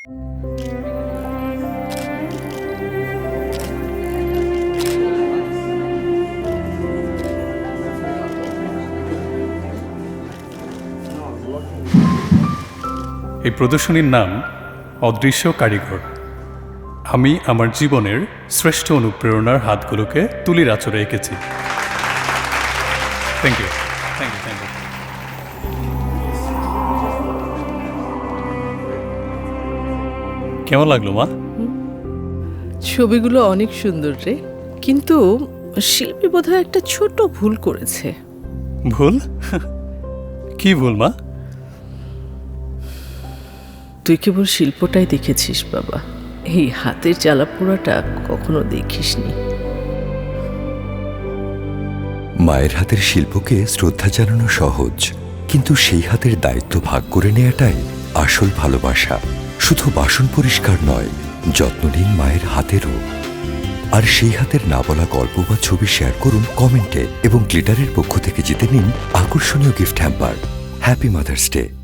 এই প্রদর্শনীর নাম অদৃশ্য কারিগর। আমি আমার জীবনের শ্রেষ্ঠ অনুপ্রেরণার হাতগুলোকে তুলির আঁচড়ে এঁকেছি। Thank you, thank you, thank you. কেমন লাগলো মা? ছবিগুলো অনেক সুন্দর রে, কিন্তু শিল্পী বোধহয় একটা ছোট ভুল করেছে। ভুল? কি ভুল মা? তুই কেবল শিল্পটাই দেখেছিস বাবা, এই হাতের জ্বালাপোড়াটা কখনো দেখিসনি। মায়ের হাতের শিল্পকে শ্রদ্ধা জানানো সহজ, কিন্তু সেই হাতের দায়িত্ব ভাগ করে নেওয়াটাই আসল ভালোবাসা। শুধু বাসন পরিষ্কার নয়, যত্ন নিন মায়ের হাতেরও। আর সেই হাতের না বলা গল্প বা ছবি শেয়ার করুন কমেন্টে, এবং গ্লিটারের পক্ষ থেকে জিতে নিন আকর্ষণীয় gift hamper. Happy mother's day.